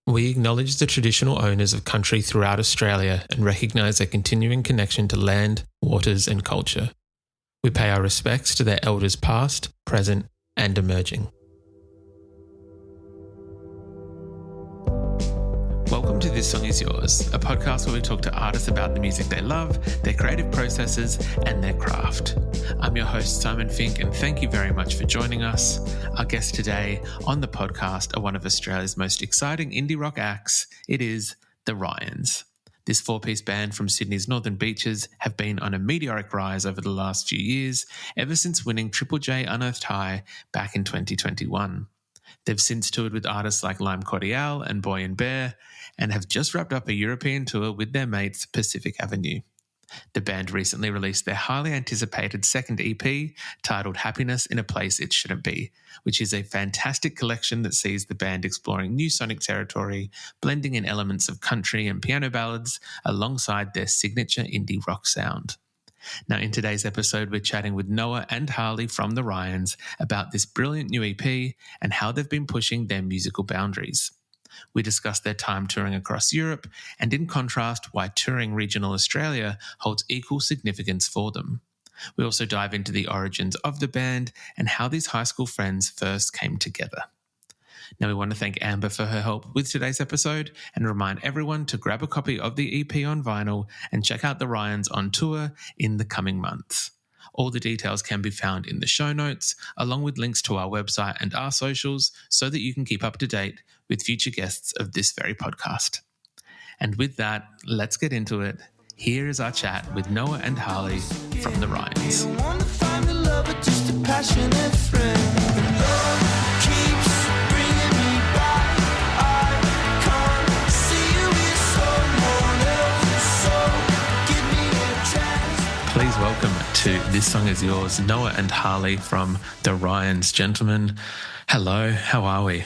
We acknowledge the traditional owners of country throughout Australia and recognise their continuing connection to land, waters and culture. We pay our respects to their elders past, present and emerging. Welcome to This Song Is Yours, a podcast where we talk to artists about the music they love, their creative processes and their craft. I'm your host Simon Fink and thank you very much for joining us. Our guests today on the podcast are one of Australia's most exciting indie rock acts. It is the Rions. This four-piece band from Sydney's northern beaches have been on a meteoric rise over the last few years, ever since winning Triple J Unearthed High back in 2021. They've since toured with artists like Cordiale and Boy and Bear and have just wrapped up a European tour with their mates Pacific Avenue. The band recently released their highly anticipated second EP titled Happiness in a Place It Shouldn't Be, which is a fantastic collection that sees the band exploring new sonic territory, blending in elements of country and piano ballads alongside their signature indie rock sound. Now, in today's episode, we're chatting with Noah and Harley from the Rions about this brilliant new EP and how they've been pushing their musical boundaries. We discuss their time touring across Europe and, in contrast, why touring regional Australia holds equal significance for them. We also dive into the origins of the band and how these high school friends first came together. Now, we want to thank Amber for her help with today's episode and remind everyone to grab a copy of the EP on vinyl and check out the Rions on tour in the coming months. All the details can be found in the show notes, along with links to our website and our socials, so that you can keep up to date with future guests of this very podcast. And with that, let's get into it. Here is our chat with Noah and Harley from the Rions. Please welcome to This Song Is Yours, Noah and Harley from the Rions. Gentlemen, hello, how are we?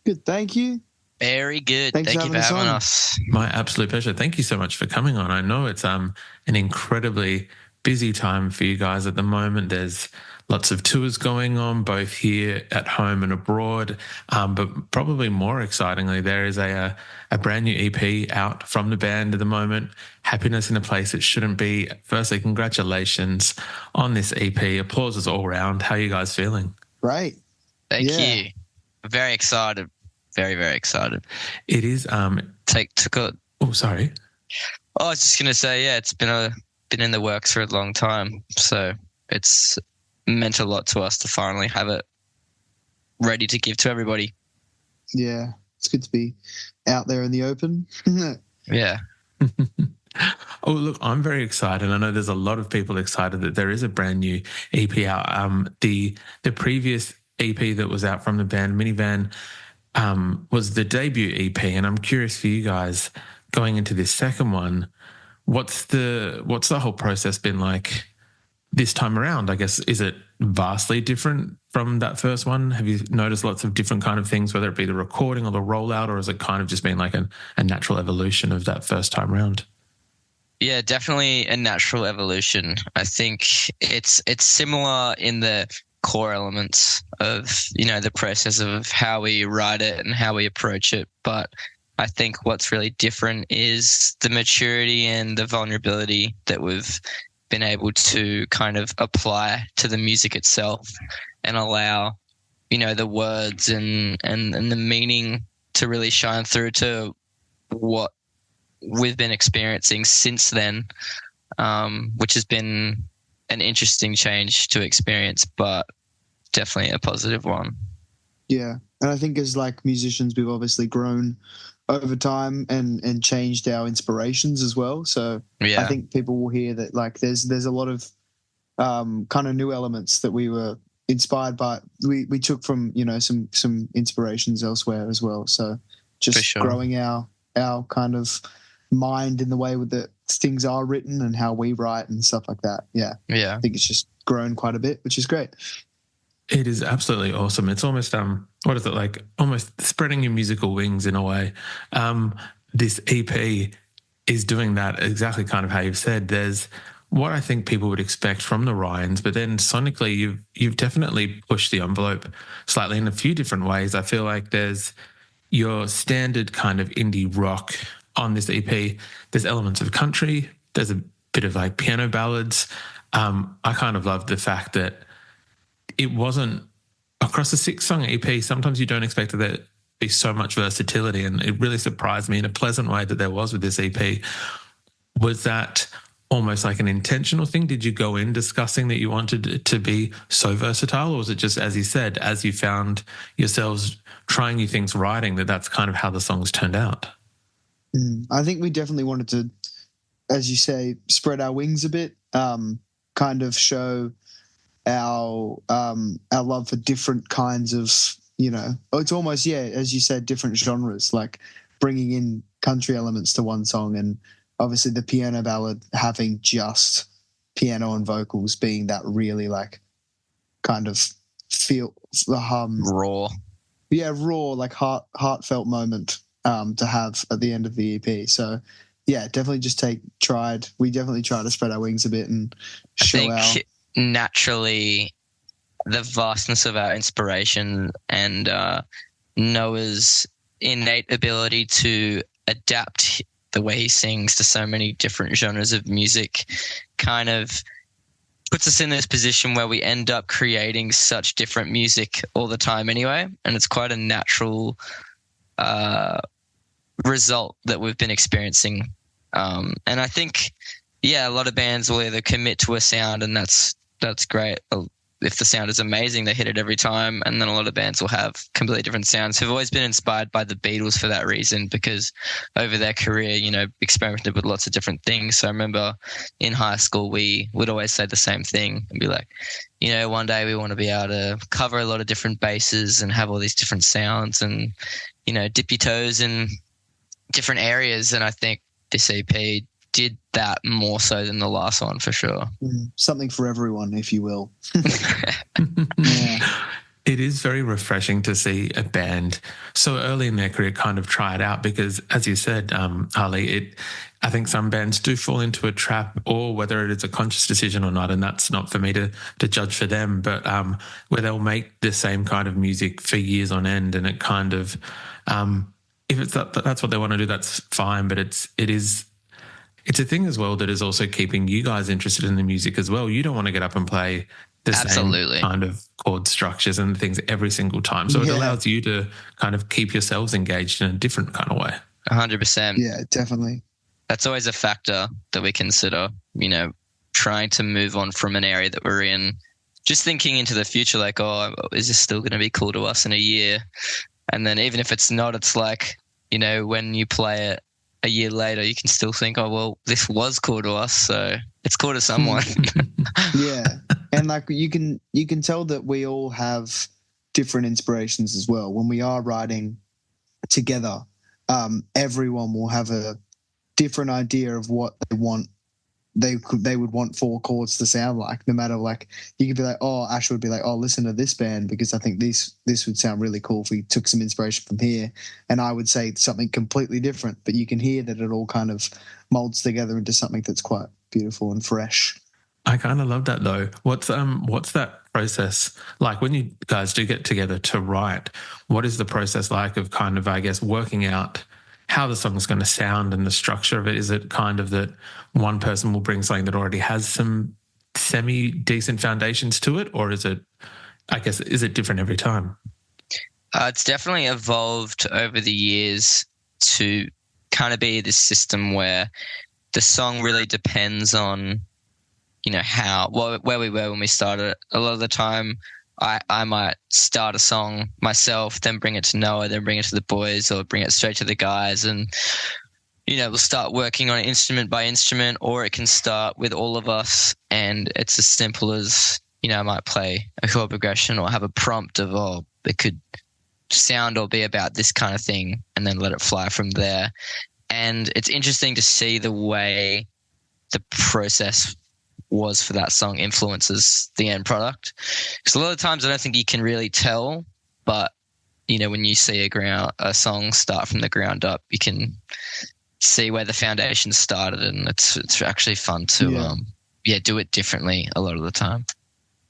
Good, thank you. Very good. Thank you for having us. My absolute pleasure. Thank you so much for coming on. I know it's an incredibly busy time for you guys at the moment. There's lots of tours going on, both here at home and abroad. But probably more excitingly, there is a brand new EP out from the band at the moment, Happiness in a Place It Shouldn't Be. Firstly, congratulations on this EP. Applause all round. How are you guys feeling? Great. Thank you. Very excited. Very, very excited. It is. Oh, sorry. I was just going to say, it's been in the works for a long time. So it's meant a lot to us to finally have it ready to give to everybody. Yeah, it's good to be out there in the open. Yeah. Oh, look, I'm very excited. I know there's a lot of people excited that there is a brand new EP out. The previous EP that was out from the band, Minivan, was the debut EP, and I'm curious for you guys going into this second one. What's the whole process been like this time around? I guess, is it vastly different from that first one? Have you noticed lots of different kind of things, whether it be the recording or the rollout, or has it kind of just been like a natural evolution of that first time round? Yeah, definitely a natural evolution. I think it's similar in the core elements of, the process of how we write it and how we approach it. But I think what's really different is the maturity and the vulnerability that we've been able to kind of apply to the music itself and allow, the words and the meaning to really shine through to what we've been experiencing since then, which has been an interesting change to experience, but definitely a positive one. Yeah. And I think as musicians, we've obviously grown over time and changed our inspirations as well. So yeah. I think people will hear that there's a lot of kind of new elements that we were inspired by. We took from, some inspirations elsewhere as well. So just growing our kind of mind in the way that things are written and how we write and stuff like that. Yeah. I think it's just grown quite a bit, which is great. It is absolutely awesome. It's almost what is it like? Almost spreading your musical wings in a way. This EP is doing that exactly kind of how you've said. There's what I think people would expect from the Rions, but then sonically you've definitely pushed the envelope slightly in a few different ways. I feel like your standard kind of indie rock on this EP. There's elements of country. There's a bit of like piano ballads. I kind of love the fact that it wasn't across a 6-song EP. Sometimes you don't expect that there be so much versatility, and it really surprised me in a pleasant way that there was with this EP. Was that almost like an intentional thing? Did you go in discussing that you wanted it to be so versatile, or was it just, as you said, as you found yourselves trying new things writing, that's kind of how the songs turned out? I think we definitely wanted to, as you say, spread our wings a bit, kind of show our love for different kinds of, it's almost, as you said, different genres, like bringing in country elements to one song, and obviously the piano ballad having just piano and vocals being that really like kind of feel raw. Yeah, raw, like heartfelt moment to have at the end of the EP. So yeah, definitely we definitely tried to spread our wings a bit and show naturally the vastness of our inspiration and Noah's innate ability to adapt the way he sings to so many different genres of music kind of puts us in this position where we end up creating such different music all the time anyway, and it's quite a natural result that we've been experiencing. And I think, a lot of bands will either commit to a sound, and that's great. If the sound is amazing, they hit it every time. And then a lot of bands will have completely different sounds. I've always been inspired by the Beatles for that reason, because over their career, experimented with lots of different things. So I remember in high school, we would always say the same thing and be like, one day we want to be able to cover a lot of different bases and have all these different sounds and, dip your toes in different areas. And I think this EP did that more so than the last one, for sure. Something for everyone, if you will. It is very refreshing to see a band so early in their career kind of try it out, because, as you said, Harley, I think some bands do fall into a trap, or whether it is a conscious decision or not, and that's not for me to judge for them, but where they'll make the same kind of music for years on end, and it kind of, if it's that's what they want to do, that's fine, but it's a thing as well that is also keeping you guys interested in the music as well. You don't want to get up and play the same kind of chord structures and things every single time. So it allows you to kind of keep yourselves engaged in a different kind of way. 100%. Yeah, definitely. That's always a factor that we consider, trying to move on from an area that we're in, just thinking into the future, like, is this still going to be cool to us in a year? And then even if it's not, it's like, when you play it a year later, you can still think, this was cool to us, so it's cool to someone. Yeah. And like you can tell that we all have different inspirations as well. When we are writing together, everyone will have a different idea of what they want. They would want 4 chords to sound like, no matter, like, you could be like, Ash would be like, listen to this band because I think this would sound really cool if we took some inspiration from here. And I would say something completely different, but you can hear that it all kind of molds together into something that's quite beautiful and fresh. I kind of love that though. What's that process like when you guys do get together to write? What is the process like of kind of, I guess, working out how the song is going to sound and the structure of it? Is it kind of that one person will bring something that already has some semi-decent foundations to it, or is it different every time? It's definitely evolved over the years to kind of be this system where the song really depends on, where we were when we started. A lot of the time, I might start a song myself, then bring it to Noah, then bring it to the boys, or bring it straight to the guys. And, we'll start working on it instrument by instrument, or it can start with all of us. And it's as simple as, I might play a chord progression or have a prompt of, it could sound or be about this kind of thing, and then let it fly from there. And it's interesting to see the way the process was for that song influences the end product, because a lot of times I don't think you can really tell, but when you see a song start from the ground up, you can see where the foundation started, and it's actually fun to do it differently a lot of the time.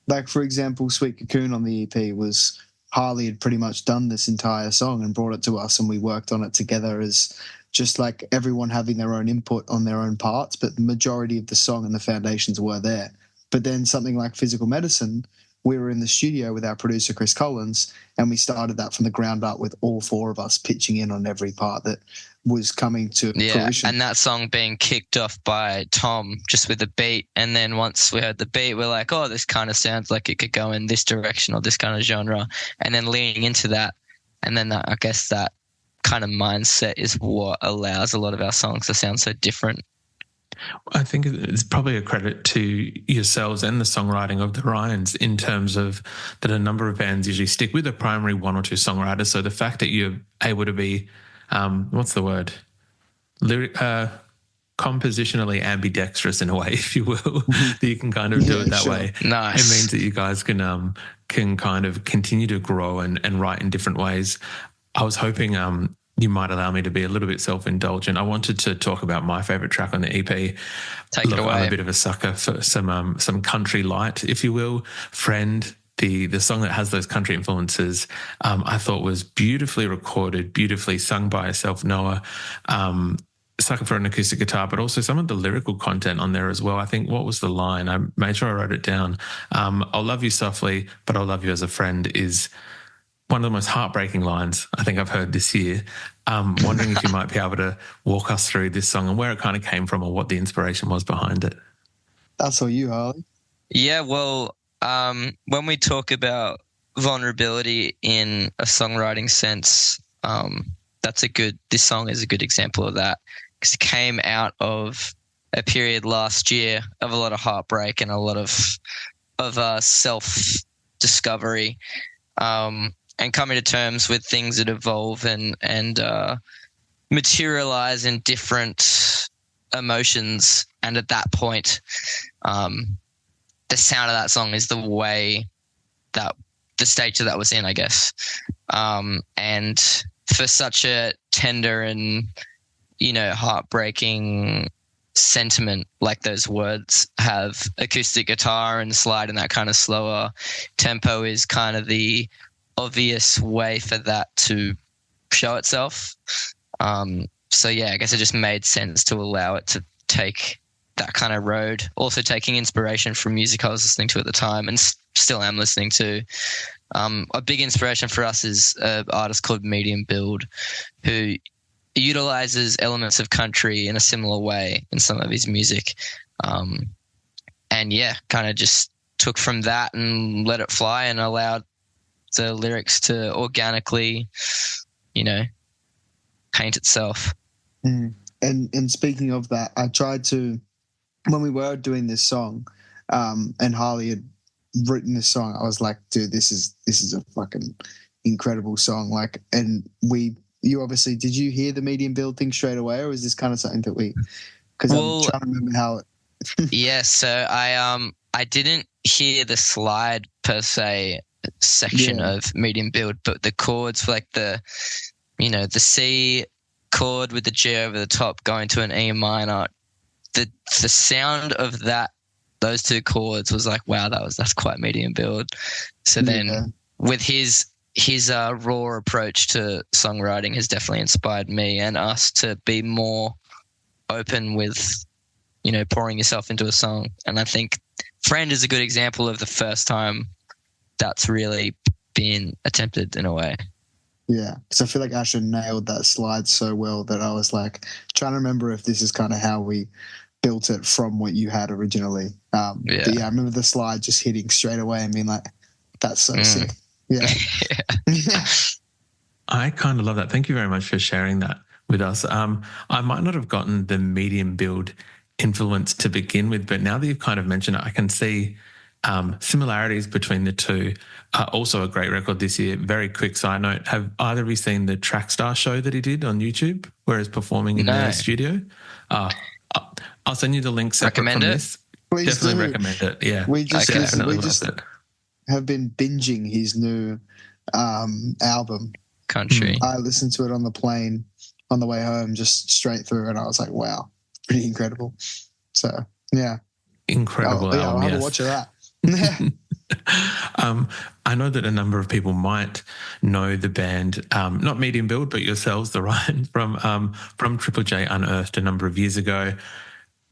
Like, for example, Sweet Cocoon on the EP was Harley had pretty much done this entire song and brought it to us, and we worked on it together as just like everyone having their own input on their own parts, but the majority of the song and the foundations were there. But then something like Physical Medicine, we were in the studio with our producer, Chris Collins, and we started that from the ground up with all four of us pitching in on every part that was coming to fruition. And that song being kicked off by Tom just with the beat. And then once we heard the beat, we're like, oh, this kind of sounds like it could go in this direction or this kind of genre. And then leaning into that. And then I guess that kind of mindset is what allows a lot of our songs to sound so different. I think it's probably a credit to yourselves and the songwriting of the Rions in terms of that a number of bands usually stick with a primary one or two songwriters. So the fact that you're able to be, what's the word? Compositionally ambidextrous in a way, if you will, that you can kind of do it that way. Nice. It means that you guys can kind of continue to grow and write in different ways. I was hoping you might allow me to be a little bit self-indulgent. I wanted to talk about my favourite track on the EP. Take it away. I'm a bit of a sucker for some country light, if you will. Friend, the song that has those country influences, I thought was beautifully recorded, beautifully sung by yourself, Noah. Sucker for an acoustic guitar, but also some of the lyrical content on there as well. I think, what was the line? I made sure I wrote it down. I'll love you softly, but I'll love you as a friend is one of the most heartbreaking lines I think I've heard this year. Wondering if you might be able to walk us through this song and where it kind of came from or what the inspiration was behind it. That's all you, Harley. Yeah, well, when we talk about vulnerability in a songwriting sense, this song is a good example of that, because it came out of a period last year of a lot of heartbreak and a lot of self-discovery. And coming to terms with things that evolve and materialize in different emotions. And at that point, the sound of that song is the way that the stage that was in, I guess. And for such a tender and, heartbreaking sentiment like those words have, acoustic guitar and slide and that kind of slower tempo is kind of the obvious way for that to show itself. So yeah, I guess it just made sense to allow it to take that kind of road. Also taking inspiration from music I was listening to at the time and still am listening to. A big inspiration for us is an artist called Medium Build, who utilizes elements of country in a similar way in some of his music. And yeah, kind of just took from that and let it fly and allowed the lyrics to organically, paint itself. And speaking of that, I tried to, when we were doing this song, and Harley had written this song, I was like, dude, this is a fucking incredible song. Like, and you obviously, did you hear the Medium Build thing straight away, or is this kind of something that because I'm trying to remember how it. Yeah, so I didn't hear the slide per se section of Medium Build, but the chords, like the C chord with the G over the top going to an E minor, the sound of those two chords was like, wow, that's quite Medium Build. So then with his raw approach to songwriting has definitely inspired me and us to be more open with, pouring yourself into a song. And I think Friend is a good example of the first time that's really been attempted in a way. Yeah, because I feel like Asher nailed that slide so well that I was like trying to remember if this is kind of how we built it from what you had originally. But yeah, I remember the slide just hitting straight away and being like, that's so sick. Yeah. I kind of love that. Thank you very much for sharing that with us. I might not have gotten the Medium Build influence to begin with, but now that you've kind of mentioned it, I can see similarities between the two. Also a great record this year. Very quick side note, have either of you seen the Trackstar show that he did on YouTube where he's performing in the studio? I'll send you the link separate from this. Please definitely recommend it. Yeah, we just have been binging his new album, Country. I listened to it on the plane on the way home, just straight through, and I was like, wow, pretty incredible. So yeah, incredible album. I'll have a watch of that. I know that a number of people might know the band, not Medium Build, but yourselves, the Rions, from Triple J Unearthed a number of years ago.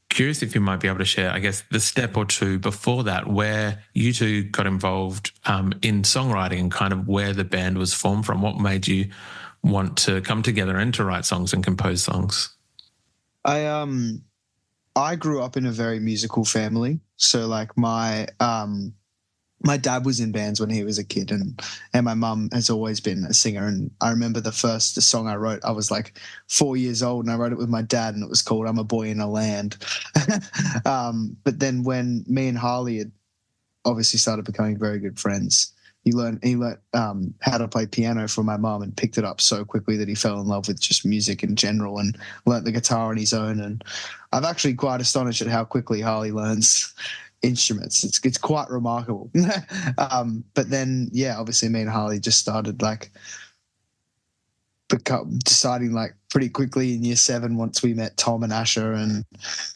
Curious if you might be able to share, I guess, the step or two before that where you two got involved in songwriting and kind of where the band was formed from. What made you want to come together and to write songs and compose songs? I grew up in a very musical family. So like my dad was in bands when he was a kid, and my mum has always been a singer. And I remember the first song I wrote, I was like 4 years old, and I wrote it with my dad, and it was called "I'm a Boy in a Land." But then when me and Harley had obviously started becoming very good friends, he learned how to play piano from my mum and picked it up so quickly that he fell in love with just music in general and learnt the guitar on his own. And I'm actually quite astonished at how quickly Harley learns instruments. It's quite remarkable. But then, yeah, obviously me and Harley just started deciding pretty quickly in year 7 once we met Tom and Asher and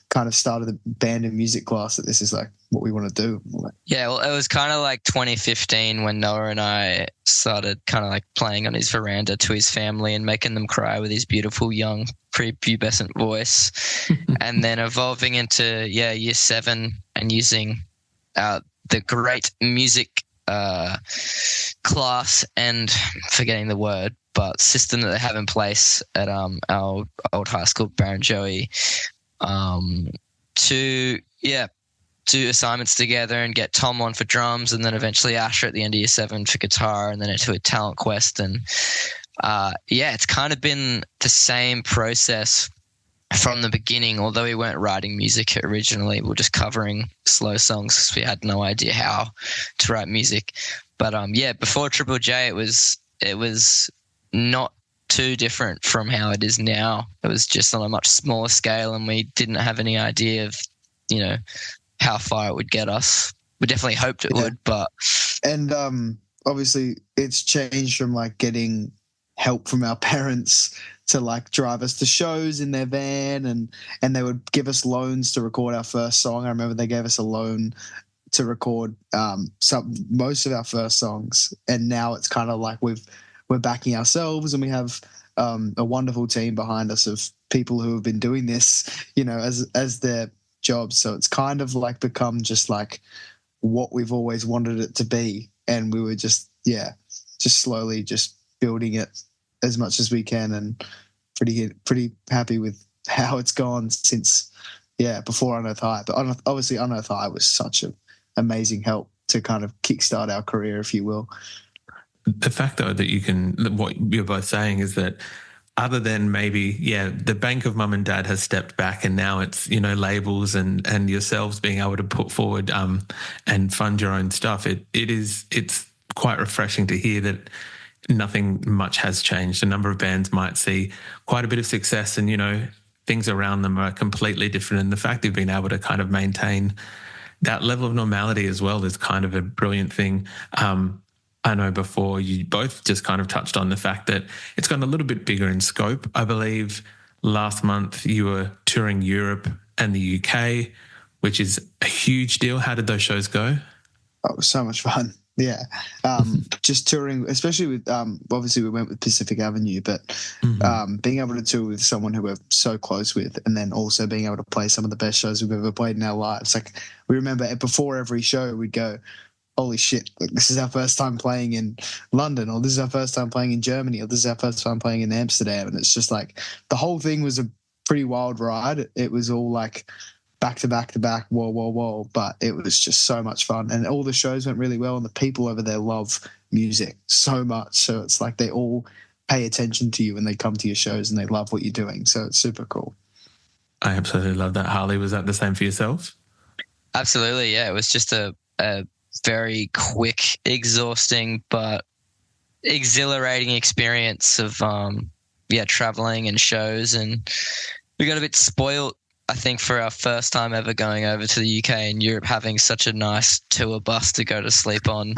kind of started the band and music class that this is like what we want to do. Yeah, well, it was kind of like 2015 when Noah and I started kind of like playing on his veranda to his family and making them cry with his beautiful young prepubescent voice. And then evolving into year 7 and using the great music class and forgetting the word, but system that they have in place at our old high school, Barrenjoey, to do assignments together and get Tom on for drums, and then eventually Asher at the end of year 7 for guitar, and then into a talent quest. And it's kind of been the same process from the beginning, although we weren't writing music originally. We were just covering slow songs because we had no idea how to write music. But before Triple J, it was not too different from how it is now. It was just on a much smaller scale, and we didn't have any idea of, how far it would get us. We definitely hoped it would, but... And obviously it's changed from getting help from our parents to drive us to shows in their van, and they would give us loans to record our first song. I remember they gave us a loan to record most of our first songs, and now it's kind of like we're backing ourselves, and we have a wonderful team behind us of people who have been doing this, as their jobs. So it's kind of become just what we've always wanted it to be, and we were just slowly just building it as much as we can, and pretty happy with how it's gone since before Unearthed High. But obviously Unearthed High was such an amazing help to kind of kickstart our career, if you will. The fact, though, that what you're both saying is that other than maybe, the bank of mum and dad has stepped back, and now it's, labels and yourselves being able to put forward and fund your own stuff. It's quite refreshing to hear that nothing much has changed. A number of bands might see quite a bit of success and, things around them are completely different. And the fact they've been able to kind of maintain that level of normality as well is kind of a brilliant thing. I know before you both just kind of touched on the fact that it's gotten a little bit bigger in scope. I believe last month you were touring Europe and the UK, which is a huge deal. How did those shows go? Oh, it was so much fun. Yeah. Just touring, especially with, obviously we went with Pacific Avenue, but being able to tour with someone who we're so close with, and then also being able to play some of the best shows we've ever played in our lives. We remember before every show we'd go, holy shit, this is our first time playing in London, or this is our first time playing in Germany, or this is our first time playing in Amsterdam. And it's just the whole thing was a pretty wild ride. It was all back to back to back, whoa. But it was just so much fun. And all the shows went really well, and the people over there love music so much. So it's they all pay attention to you and they come to your shows and they love what you're doing. So it's super cool. I absolutely love that. Harley, was that the same for yourself? Absolutely, yeah. It was just a very quick, exhausting, but exhilarating experience of traveling and shows. And we got a bit spoiled, I think, for our first time ever going over to the UK and Europe, having such a nice tour bus to go to sleep on.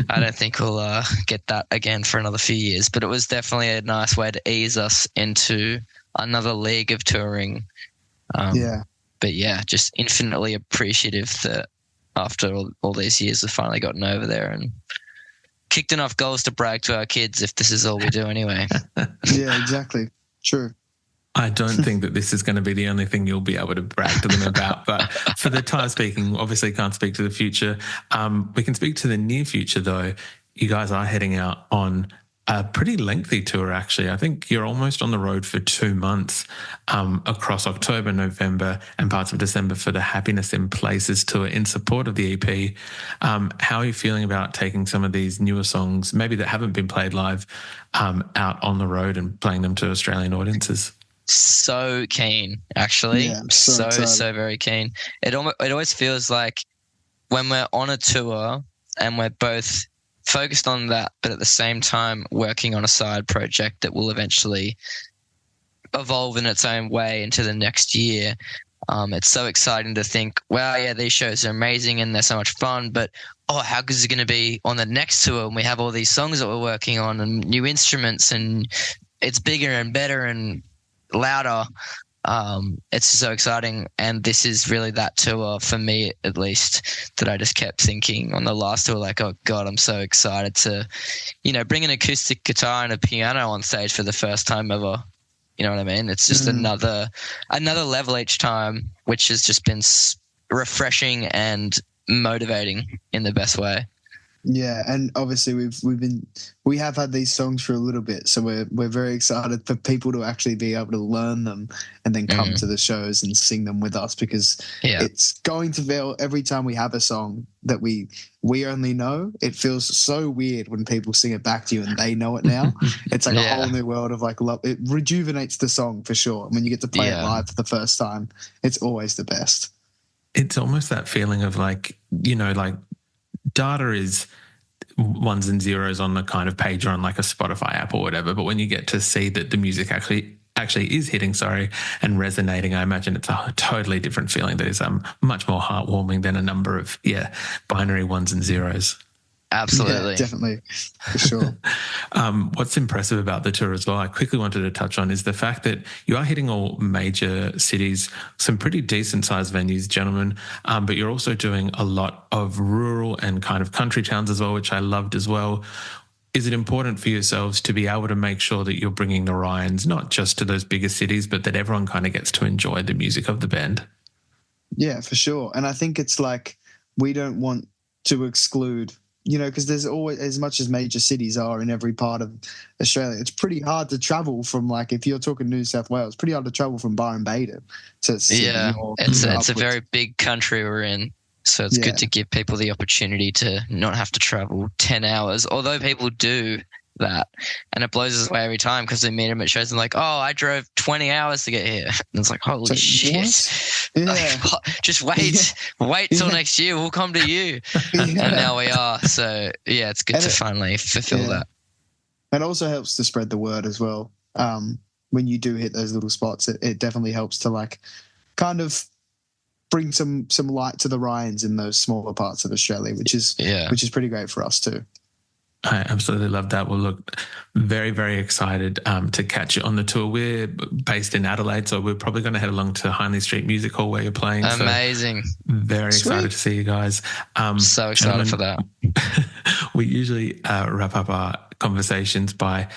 I don't think we'll get that again for another few years, but it was definitely a nice way to ease us into another league of touring. But just infinitely appreciative that after all these years, we've finally gotten over there and kicked enough goals to brag to our kids if this is all we do anyway. Yeah, exactly. True. I don't think that this is going to be the only thing you'll be able to brag to them about. But for the time speaking, obviously can't speak to the future. We can speak to the near future, though. You guys are heading out on a pretty lengthy tour, actually. I think you're almost on the road for 2 months across October, November and parts of December for the Happiness in Places tour in support of the EP. How are you feeling about taking some of these newer songs, maybe that haven't been played live, out on the road and playing them to Australian audiences? So keen, actually. Yeah, so very keen. It always feels like when we're on a tour and we're both focused on that, but at the same time working on a side project that will eventually evolve in its own way into the next year. It's so exciting to think, wow, yeah, these shows are amazing and they're so much fun, but how good is it going to be on the next tour when we have all these songs that we're working on and new instruments and it's bigger and better and louder. It's so exciting, and this is really that tour for me, at least, that I just kept thinking on the last tour, like, oh god, I'm so excited to, bring an acoustic guitar and a piano on stage for the first time ever. You know what I mean? It's just another level each time, which has just been refreshing and motivating in the best way. Yeah, and obviously we have had these songs for a little bit, so we're very excited for people to actually be able to learn them and then come to the shows and sing them with us, because it's going to feel, every time we have a song that we only know, it feels so weird when people sing it back to you and they know it now. It's like a whole new world of like love. It rejuvenates the song for sure. When you get to play it live for the first time, it's always the best. It's almost that feeling of like, like data is ones and zeros on the kind of page or on like a Spotify app or whatever. But when you get to see that the music actually is hitting, and resonating, I imagine it's a totally different feeling that is much more heartwarming than a number of binary ones and zeros. Absolutely. Yeah, definitely, for sure. What's impressive about the tour as well, I quickly wanted to touch on, is the fact that you are hitting all major cities, some pretty decent-sized venues, gentlemen, but you're also doing a lot of rural and kind of country towns as well, which I loved as well. Is it important for yourselves to be able to make sure that you're bringing the Rions not just to those bigger cities, but that everyone kind of gets to enjoy the music of the band? Yeah, for sure. And I think it's like we don't want to exclude, because there's always, as much as major cities are in every part of Australia, it's pretty hard to travel from, like, if you're talking New South Wales, pretty hard to travel from Byron Bay to Sydney. Yeah, it's a very big country we're in. So it's good to give people the opportunity to not have to travel 10 hours, although people do that. And it blows us away every time because we meet them at shows and like, I drove 20 hours to get here. And it's like, holy shit. Yeah. Like, just wait till next year. We'll come to you. And now we are. So, it's good to finally fulfill that. It also helps to spread the word as well. When you do hit those little spots, it definitely helps to like kind of bring some light to the Rions in those smaller parts of Australia, which is pretty great for us too. I absolutely love that. Well, look, very, very excited to catch you on the tour. We're based in Adelaide, so we're probably going to head along to Hindley Street Music Hall where you're playing. Amazing. So very excited to see you guys. So excited for that. We usually wrap up our conversations by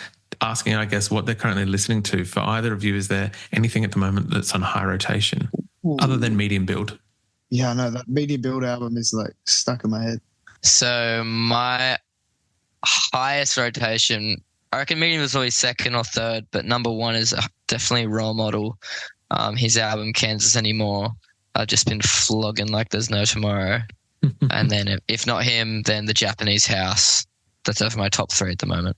asking, I guess, what they're currently listening to. For either of you, is there anything at the moment that's on high rotation other than Medium Build? Yeah, I know that Medium Build album is like stuck in my head. So my highest rotation, I reckon Medium was always second or third, but number one is definitely Role Model. His album Kansas Anymore, I've just been flogging like there's no tomorrow. And then if not him, then The Japanese House. That's over my top three at the moment.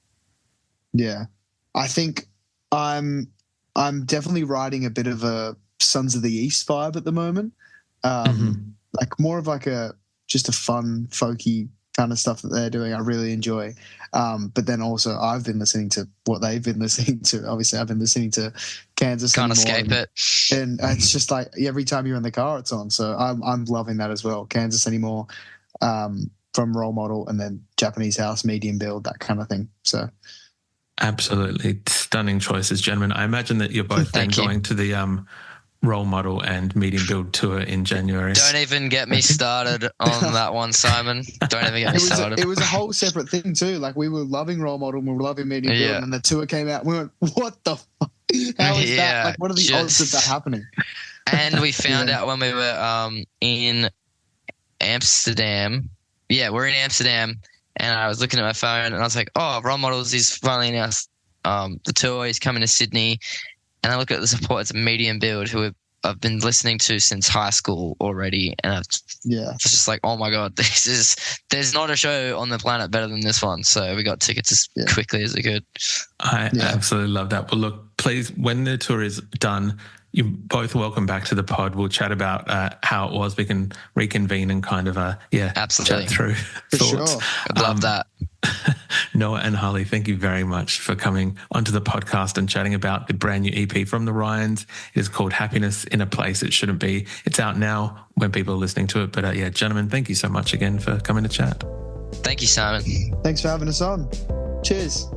Yeah, I think I'm definitely riding a bit of a Sons of the East vibe at the moment. Like more of like just a fun, folky kind of stuff that they're doing. I really enjoy. But then also I've been listening to what they've been listening to. Obviously I've been listening to Kansas. Can't escape it. And it's just like every time you're in the car, it's on. So I'm loving that as well. Kansas Anymore, from Role Model, and then Japanese House, Medium Build, that kind of thing. So absolutely stunning choices, gentlemen. I imagine that you're both then going to the role model and medium build tour in January. Don't even get me started on that one, Simon. Don't even get me started. It was a whole separate thing too. Like, we were loving role model and we were loving medium build, and then the tour came out and we went, what the fuck? How is that? Like, what are the odds of that happening? And we found out when we were in Amsterdam. Yeah, we're in Amsterdam, and I was looking at my phone and I was like, oh, Role Models is finally announced the tour. He's coming to Sydney. And I look at the support. It's a medium build who I've been listening to since high school already. And it's just like, oh my God, there's not a show on the planet better than this one. So we got tickets as quickly as we could. I absolutely love that. Well, look, please, when the tour is done, you're both welcome back to the pod. We'll chat about how it was. We can reconvene and kind of, absolutely chat through thoughts. Sure. I'd love that. Noah and Harley, thank you very much for coming onto the podcast and chatting about the brand new EP from the Rions. It is called Happiness in a Place It Shouldn't Be. It's out now when people are listening to it. But gentlemen, thank you so much again for coming to chat. Thank you, Simon. Thanks for having us on. Cheers.